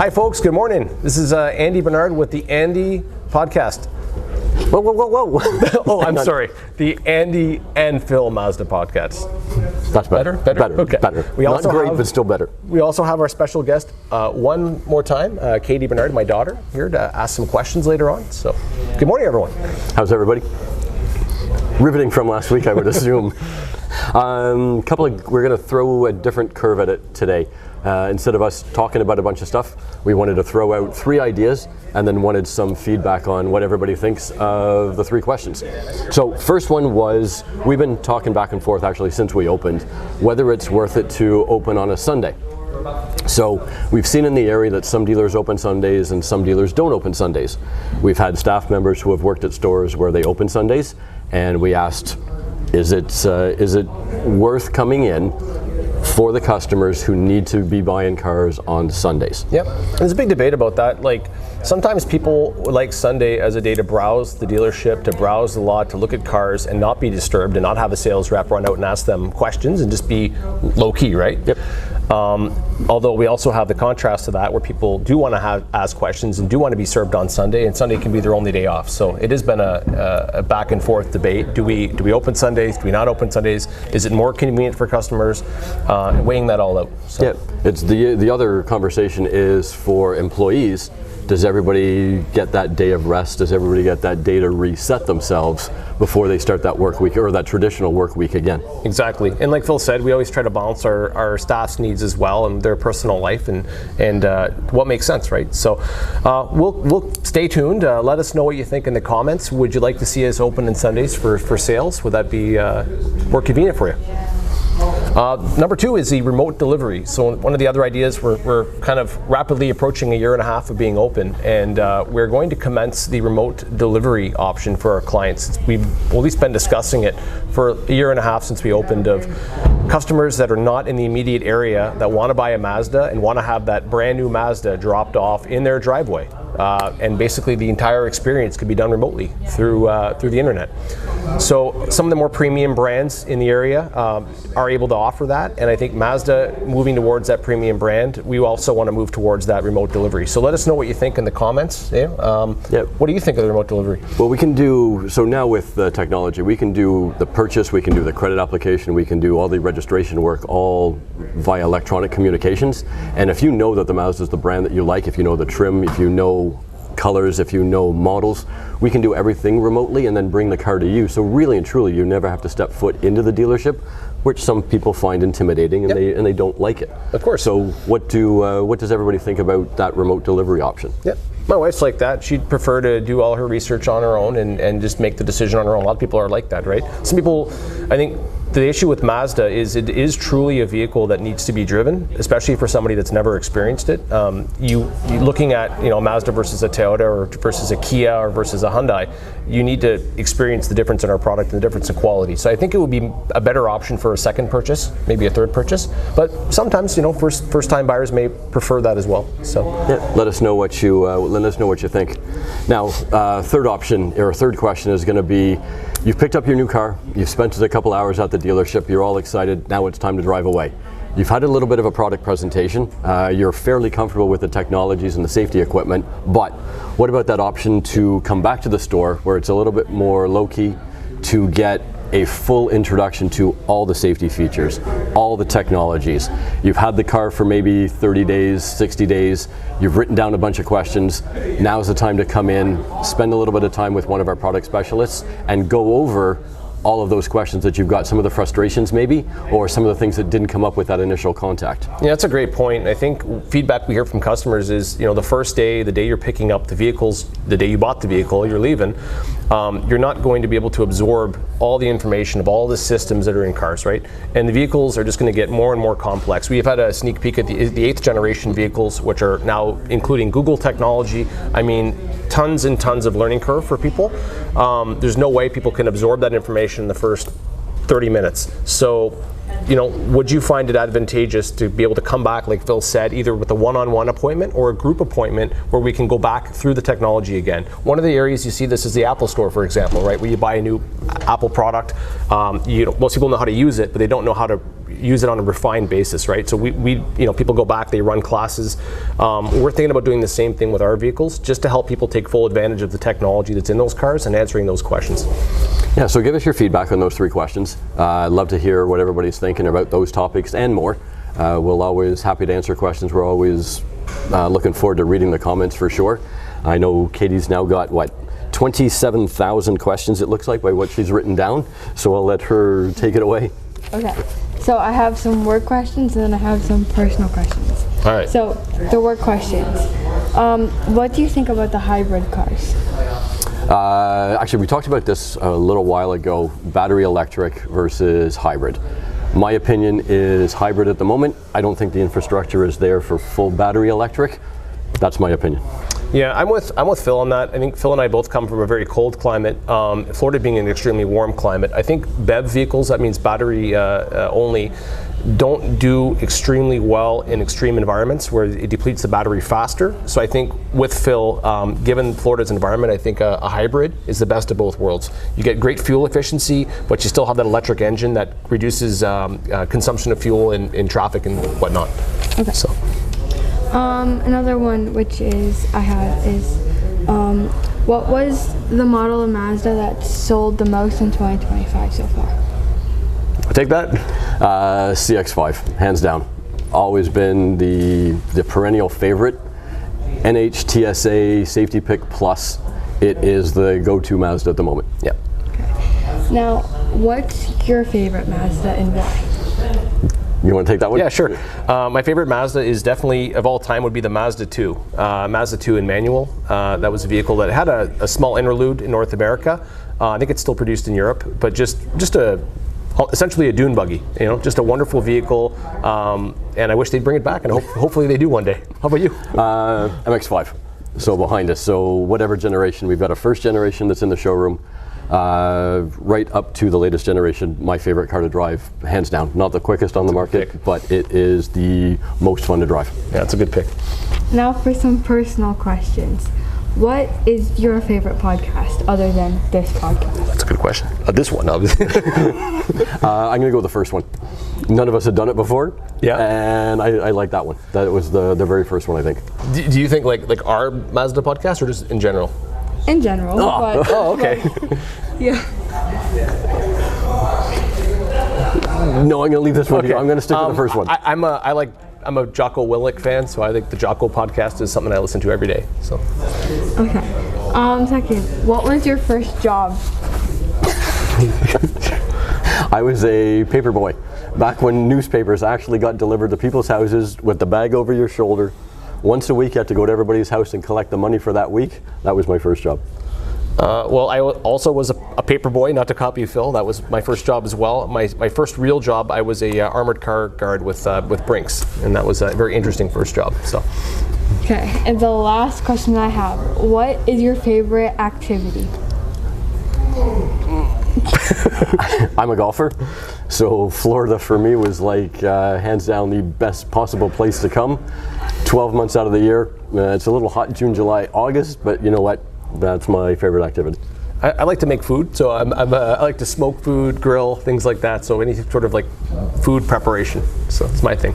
Hi folks, good morning. This is Andy Bernard with the Andy Podcast. Whoa. Oh, I'm sorry. The Andy and Phil Mazda Podcast. That's better. Better? Okay. Better. We Not also great, but still better. We also have our special guest one more time, Katie Bernard, my daughter, here to ask some questions later on. So, good morning, everyone. How's everybody? Riveting from last week, I would assume. We're going to throw a different curve at it today. Instead of us talking about a bunch of stuff, we wanted to throw out 3 ideas and then wanted some feedback on what everybody thinks of the 3 questions. So first one was, we've been talking back and forth actually since we opened, whether it's worth it to open on a Sunday. So we've seen in the area that some dealers open Sundays and some dealers don't open Sundays. We've had staff members who have worked at stores where they open Sundays, and we asked, is it worth coming in for the customers who need to be buying cars on Sundays? Yep, there's a big debate about that. Like, sometimes people like Sunday as a day to browse the dealership, to browse the lot, to look at cars and not be disturbed and not have a sales rep run out and ask them questions and just be low key, right? Yep. Although we also have the contrast to that where people do want to ask questions and do want to be served on Sunday, and Sunday can be their only day off. So it has been a back and forth debate. Do we open Sundays? Do we not open Sundays? Is it more convenient for customers? Weighing that all out. So. Yeah, it's the other conversation is for employees. Does everybody get that day of rest? Does everybody get that day to reset themselves before they start that work week or that traditional work week again? Exactly. And like Phil said, we always try to balance our staff's needs as well and their personal life and what makes sense, right? So we'll stay tuned. Let us know what you think in the comments. Would you like to see us open on Sundays for sales? Would that be more convenient for you? Number 2 is the remote delivery. So one of the other ideas, we're kind of rapidly approaching 1.5 years of being open, and we're going to commence the remote delivery option for our clients. We've at least been discussing it for 1.5 years since we opened, of customers that are not in the immediate area that want to buy a Mazda and want to have that brand new Mazda dropped off in their driveway. And basically the entire experience could be done remotely through the internet. So some of the more premium brands in the area are able to offer that, and I think Mazda moving towards that premium brand, we also want to move towards that remote delivery. So let us know what you think in the comments. What do you think of the remote delivery? Well, we can do, so now with the technology, we can do the purchase, we can do the credit application, we can do all the registration work all via electronic communications. And if you know that the Mazda is the brand that you like, if you know the trim, if you know colors, if you know models, we can do everything remotely and then bring the car to you. So really and truly, you never have to step foot into the dealership, which some people find intimidating and they don't like it. Of course. So what does everybody think about that remote delivery option? Yep. My wife's like that. She'd prefer to do all her research on her own and just make the decision on her own. A lot of people are like that, right? Some people, I think, the issue with Mazda is it is truly a vehicle that needs to be driven, especially for somebody that's never experienced it. You looking at Mazda versus a Toyota or versus a Kia or versus a Hyundai, you need to experience the difference in our product and the difference in quality. So I think it would be a better option for a second purchase, maybe a third purchase. But sometimes first time buyers may prefer that as well. So yeah, let us know what you think. Now, third option or third question is going to be, you've picked up your new car, you've spent a couple hours at the dealership, you're all excited, now it's time to drive away. You've had a little bit of a product presentation, you're fairly comfortable with the technologies and the safety equipment, but what about that option to come back to the store where it's a little bit more low-key to get a full introduction to all the safety features, all the technologies. You've had the car for maybe 30 days, 60 days, you've written down a bunch of questions. Now's the time to come in, spend a little bit of time with one of our product specialists and go over all of those questions that you've got, some of the frustrations maybe, or some of the things that didn't come up with that initial contact. Yeah, that's a great point. I think feedback we hear from customers is, the first day, the day you're picking up the vehicles, the day you bought the vehicle, you're leaving, you're not going to be able to absorb all the information of all the systems that are in cars, right? And the vehicles are just going to get more and more complex. We've had a sneak peek at the 8th generation vehicles, which are now including Google technology. I mean, tons and tons of learning curve for people. There's no way people can absorb that information in the first 30 minutes. So, would you find it advantageous to be able to come back, like Phil said, either with a one-on-one appointment or a group appointment where we can go back through the technology again? One of the areas you see this is the Apple Store, for example, right? Where you buy a new Apple product, most people know how to use it, but they don't know how to use it on a refined basis, right? So people go back, they run classes. We're thinking about doing the same thing with our vehicles, just to help people take full advantage of the technology that's in those cars and answering those questions. Yeah, so give us your feedback on those 3 questions. I'd love to hear what everybody's thinking about those topics and more. We'll always happy to answer questions. We're always looking forward to reading the comments for sure. I know Katie's now got, 27,000 questions it looks like by what she's written down. So I'll let her take it away. Okay, so I have some work questions and then I have some personal questions. All right. So the work questions. What do you think about the hybrid cars? Actually, we talked about this a little while ago, battery electric versus hybrid. My opinion is hybrid at the moment. I don't think the infrastructure is there for full battery electric. That's my opinion. Yeah, I'm with Phil on that. I think Phil and I both come from a very cold climate. Florida being an extremely warm climate. I think BEV vehicles, that means battery only, don't do extremely well in extreme environments where it depletes the battery faster. So I think with Phil, given Florida's environment, I think a hybrid is the best of both worlds. You get great fuel efficiency, but you still have that electric engine that reduces consumption of fuel in traffic and whatnot. Okay. So. Another one what was the model of Mazda that sold the most in 2025 so far? I'll take that. CX-5, hands down. Always been the perennial favorite. NHTSA Safety Pick Plus. It is the go-to Mazda at the moment. Yeah. Okay. Now, what's your favorite Mazda and why? You want to take that one? Yeah, sure. My favorite Mazda is definitely, of all time, would be the Mazda 2. Mazda 2 in manual. That was a vehicle that had a small interlude in North America. I think it's still produced in Europe, but just essentially a dune buggy. Just a wonderful vehicle. And I wish they'd bring it back, and hopefully they do one day. How about you? MX-5. So behind us. So whatever generation, we've got a first generation that's in the showroom. Right up to the latest generation, my favorite car to drive, hands down. Not the quickest on the market, but it is the most fun to drive. Yeah, it's a good pick. Now for some personal questions. What is your favorite podcast other than this podcast? That's a good question. This one, obviously. I'm going to go with the first one. None of us had done it before. Yeah. And I like that one. That was the very first one, I think. Do you think like our Mazda podcast or just in general? In general. Oh, okay. Yeah. No, I'm going to leave this one here. I'm going to stick with the first one. I'm a Jocko Willink fan, so I think the Jocko podcast is something I listen to every day. So. Okay. Second, what was your first job? I was a paper boy. Back when newspapers actually got delivered to people's houses with the bag over your shoulder. Once a week, you had to go to everybody's house and collect the money for that week. That was my first job. Well, I also was a paper boy, not to copy Phil. That was my first job as well. My first real job, I was a armored car guard with Brinks, and that was a very interesting first job. So. Okay, and the last question I have: what is your favorite activity? I'm a golfer, so Florida for me was like hands down the best possible place to come. 12 months out of the year. It's a little hot June, July, August, but you know what? That's my favorite activity. I like to make food, so I like to smoke food, grill, things like that. So any sort of like food preparation. So it's my thing.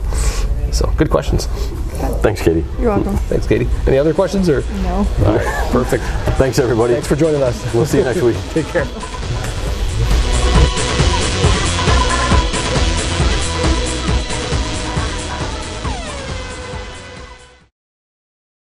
So good questions. Thanks, Katie. You're welcome. Thanks, Katie. Any other questions or? No. All right, perfect. Thanks, everybody. Thanks for joining us. We'll see you next week. Take care.